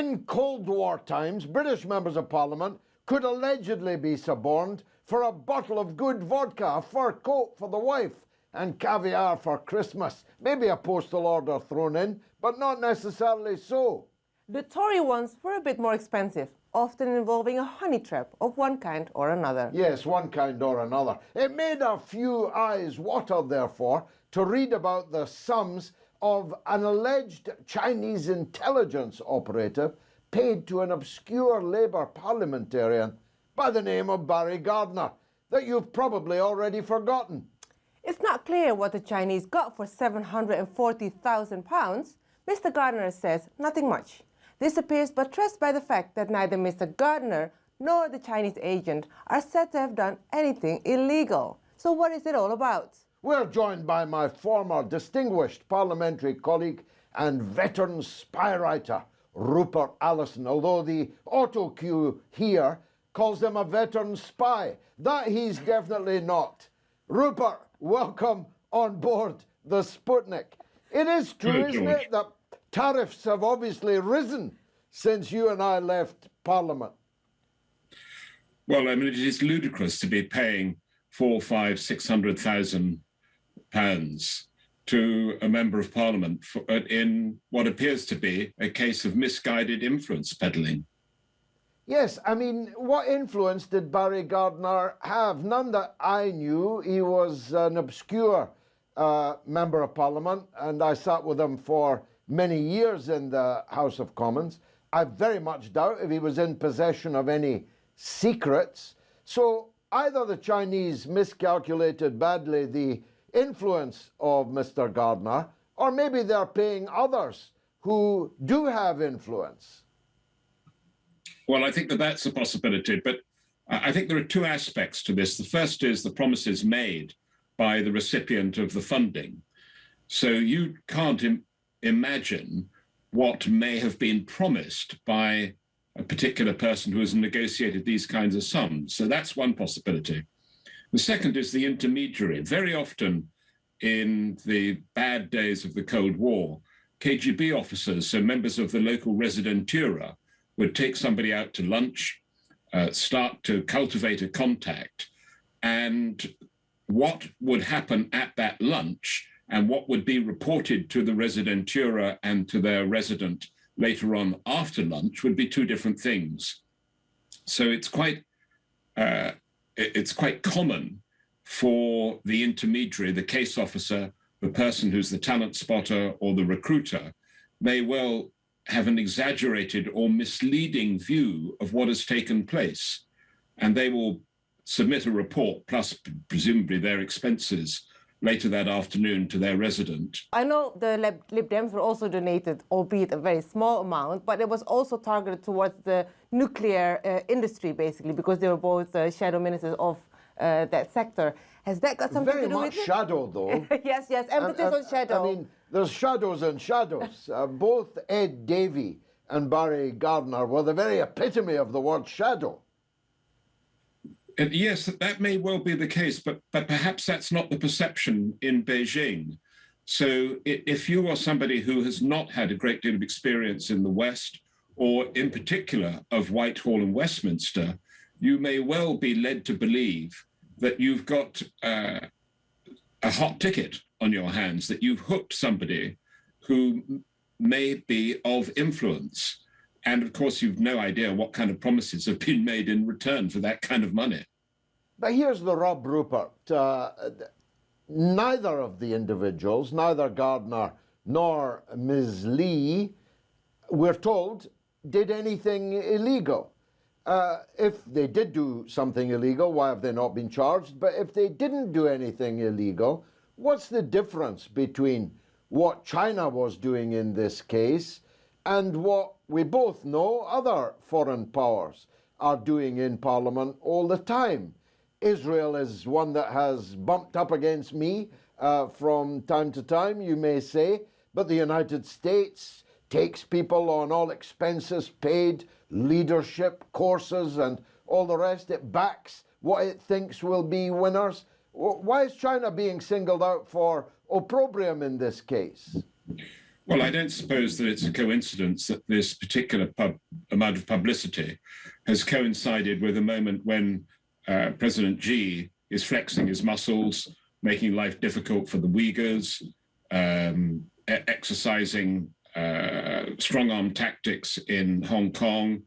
In Cold War times, British members of Parliament could allegedly be suborned for a bottle of good vodka, a fur coat for the wife, and caviar for Christmas. Maybe a postal order thrown in, but not necessarily so. The Tory ones were a bit more expensive, often involving a honey trap of one kind or another. Yes, one kind or another. It made a few eyes water, therefore, to read about the sums of an alleged Chinese intelligence operative paid to an obscure Labour parliamentarian by the name of Barry Gardiner, that you've probably already forgotten. It's not clear what the Chinese got for £740,000. Mr. Gardiner says nothing much. This appears buttressed by the fact that neither Mr. Gardiner nor the Chinese agent are said to have done anything illegal. So what is it all about? We're joined by my former distinguished parliamentary colleague and veteran spy writer, Rupert Allason, although the autocue here calls him a veteran spy. That he's definitely not. Rupert, welcome on board the Sputnik. It is true, isn't it, that tariffs have obviously risen since you and I left Parliament? Well, I mean, it is ludicrous to be paying £400,000, £600,000 to a member of Parliament in what appears to be a case of misguided influence peddling. Yes, I mean, what influence did Barry Gardiner have? None that I knew. He was an obscure member of Parliament, and I sat with him for many years in the House of Commons. I very much doubt if he was in possession of any secrets. So either the Chinese miscalculated badly the influence of Mr. Gardiner, or maybe they're paying others who do have influence. Well, I think that that's a possibility, but I think there are two aspects to this. The first is the promises made by the recipient of the funding. So you can't imagine what may have been promised by a particular person who has negotiated these kinds of sums. So that's one possibility. The second is the intermediary. Very often in the bad days of the Cold War, KGB officers, so members of the local residentura, would take somebody out to lunch, start to cultivate a contact, and what would happen at that lunch and what would be reported to the residentura and to their resident later on after lunch would be two different things. So it's quite common for the intermediary, the case officer, the person who's the talent spotter or the recruiter, may well have an exaggerated or misleading view of what has taken place. And they will submit a report, plus presumably their expenses, later that afternoon to their resident. I know the Lib Dems were also donated, albeit a very small amount, but it was also targeted towards the nuclear industry, basically, because they were both shadow ministers of that sector. Has that got something to do with it? Very much shadow, though. Yes, emphasis on shadow. I mean, there's shadows and shadows. Both Ed Davey and Barry Gardiner were the very epitome of the word shadow. Yes, that may well be the case, but perhaps that's not the perception in Beijing. So if you are somebody who has not had a great deal of experience in the West, or in particular of Whitehall and Westminster, you may well be led to believe that you've got a hot ticket on your hands, that you've hooked somebody who may be of influence. And of course, you've no idea what kind of promises have been made in return for that kind of money. But here's the rub, Rupert. Neither of the individuals, neither Gardiner nor Ms. Lee, we're told, did anything illegal. If they did do something illegal, why have they not been charged? But if they didn't do anything illegal, what's the difference between what China was doing in this case and what we both know other foreign powers are doing in Parliament all the time? Israel is one that has bumped up against me from time to time, you may say, but the United States takes people on all expenses paid, leadership courses and all the rest. It backs what it thinks will be winners. Why is China being singled out for opprobrium in this case? Well, I don't suppose that it's a coincidence that this particular amount of publicity has coincided with a moment when President Xi is flexing his muscles, making life difficult for the Uyghurs, exercising strong-arm tactics in Hong Kong,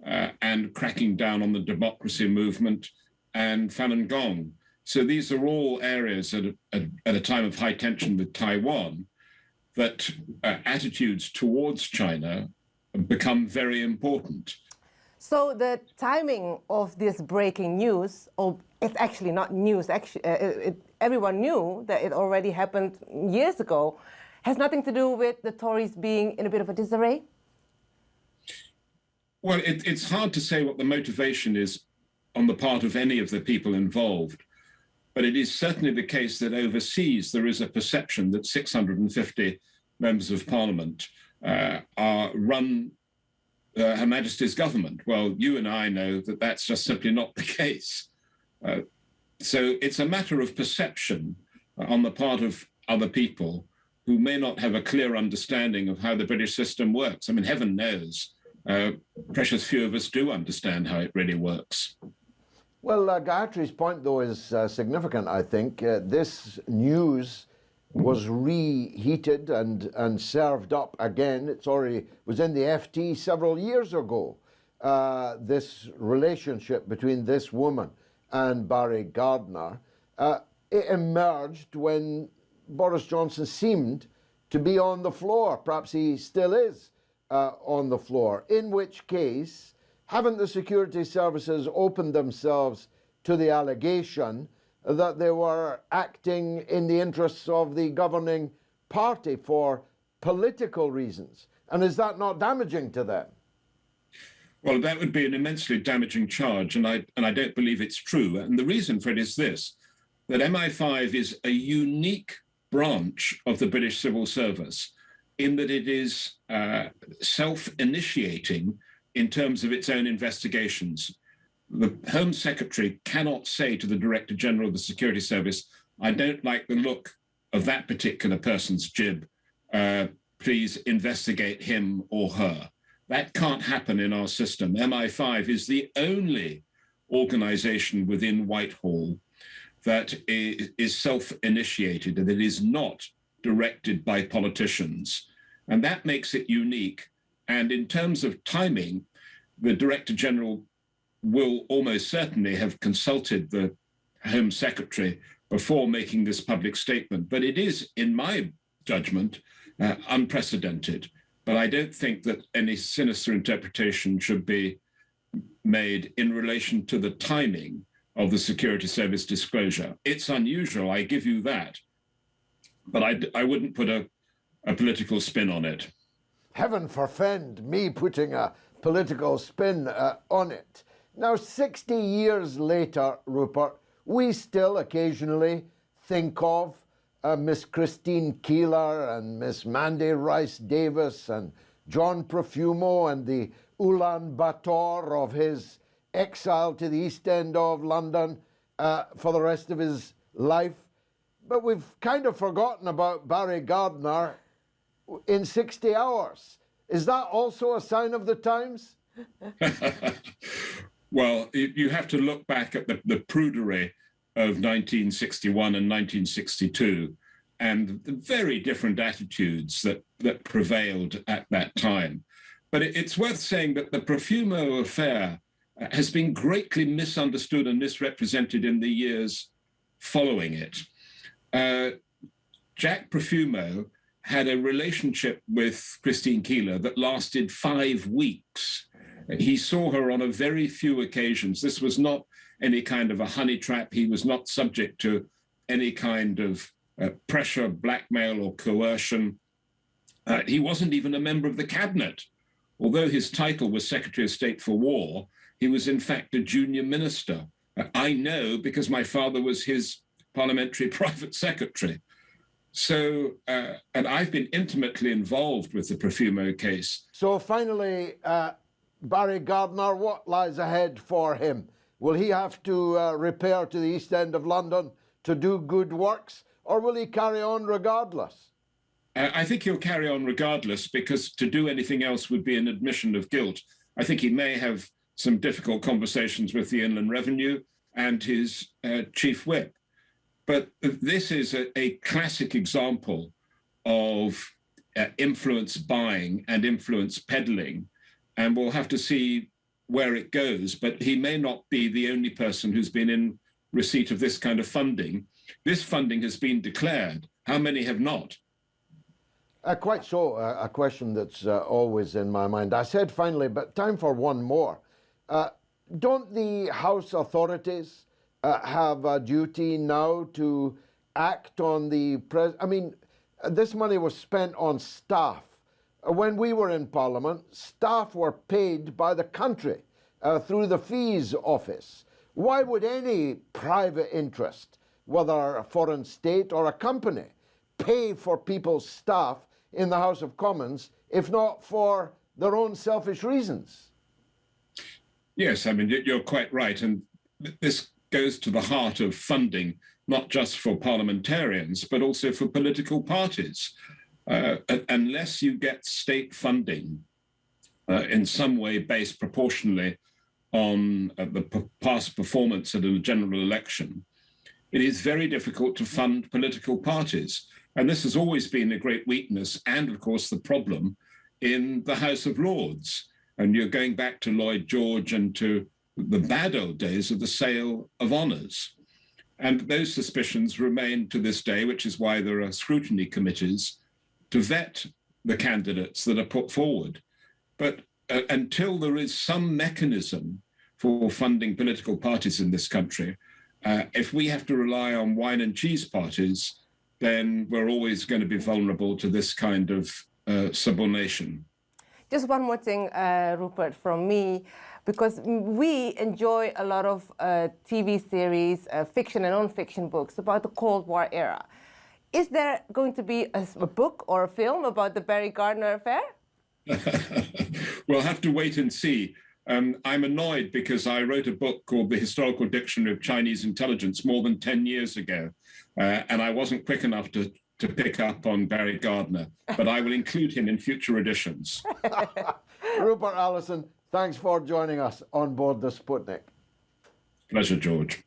and cracking down on the democracy movement and Falun Gong. So these are all areas at a time of high tension with Taiwan that attitudes towards China become very important. So the timing of this breaking news, or it's actually not news, actually, everyone knew that it already happened years ago, has nothing to do with the Tories being in a bit of a disarray? Well, it's hard to say what the motivation is on the part of any of the people involved, but it is certainly the case that overseas there is a perception that 650 members of parliament run Her Majesty's government. Well, you and I know that that's just simply not the case. So it's a matter of perception on the part of other people who may not have a clear understanding of how the British system works. I mean, heaven knows, precious few of us do understand how it really works. Well, Gayatri's point, though, is significant, I think. This news was reheated and served up again. It's already was in the FT several years ago. This relationship between this woman and Barry Gardiner, it emerged when Boris Johnson seemed to be on the floor. Perhaps he still is on the floor, in which case, haven't the security services opened themselves to the allegation that they were acting in the interests of the governing party for political reasons? And is that not damaging to them? Well, that would be an immensely damaging charge, and I don't believe it's true. And the reason for it is this, that MI5 is a unique branch of the British civil service in that it is self-initiating in terms of its own investigations. The Home Secretary cannot say to the Director General of the Security Service, I don't like the look of that particular person's jib, please investigate him or her. That can't happen in our system. MI5 is the only organization within Whitehall that is self-initiated and that is not directed by politicians. And that makes it unique. And in terms of timing, the Director General will almost certainly have consulted the Home Secretary before making this public statement. But it is, in my judgment, unprecedented. But I don't think that any sinister interpretation should be made in relation to the timing of the Security Service disclosure. It's unusual, I give you that. But I wouldn't put a political spin on it. Heaven forfend me putting a political spin on it. Now, 60 years later, Rupert, we still occasionally think of Miss Christine Keeler and Miss Mandy Rice-Davis and John Profumo and the Ulaanbaatar of his exile to the East End of London for the rest of his life. But we've kind of forgotten about Barry Gardiner in 60 hours. Is that also a sign of the times? Well, you have to look back at the prudery of 1961 and 1962 and the very different attitudes that prevailed at that time. But it's worth saying that the Profumo affair has been greatly misunderstood and misrepresented in the years following it. Jack Profumo had a relationship with Christine Keeler that lasted 5 weeks. He saw her on a very few occasions. This was not any kind of a honey trap. He was not subject to any kind of pressure, blackmail, or coercion. He wasn't even a member of the cabinet. Although his title was Secretary of State for War, he was in fact a junior minister. I know because my father was his parliamentary private secretary. So, and I've been intimately involved with the Profumo case. So finally, Barry Gardiner, what lies ahead for him? Will he have to repair to the East End of London to do good works, or will he carry on regardless? I think he'll carry on regardless, because to do anything else would be an admission of guilt. I think he may have some difficult conversations with the Inland Revenue and his chief whip. But this is a classic example of influence buying and influence peddling, and we'll have to see where it goes. But he may not be the only person who's been in receipt of this kind of funding. This funding has been declared. How many have not? Quite so, a question that's always in my mind. I said finally, but time for one more. Don't the House authorities have a duty now to act on the I mean, this money was spent on staff. When we were in Parliament, staff were paid by the country through the fees office. Why would any private interest, whether a foreign state or a company, pay for people's staff in the House of Commons, if not for their own selfish reasons? Yes, I mean, you're quite right. And this goes to the heart of funding, not just for parliamentarians, but also for political parties. Unless you get state funding in some way based proportionally on the past performance at a general election, it is very difficult to fund political parties. And this has always been a great weakness and, of course, the problem in the House of Lords. And you're going back to Lloyd George and to the bad old days of the sale of honours. And those suspicions remain to this day, which is why there are scrutiny committees to vet the candidates that are put forward. But until there is some mechanism for funding political parties in this country, if we have to rely on wine and cheese parties, then we're always going to be vulnerable to this kind of subordination. Just one more thing, Rupert, from me, because we enjoy a lot of TV series, fiction and non-fiction books about the Cold War era. Is there going to be a book or a film about the Barry Gardiner affair? We'll have to wait and see. I'm annoyed because I wrote a book called The Historical Dictionary of Chinese Intelligence more than 10 years ago, and I wasn't quick enough to pick up on Barry Gardiner, but I will include him in future editions. Rupert Allason, thanks for joining us on board the Sputnik. Pleasure, George.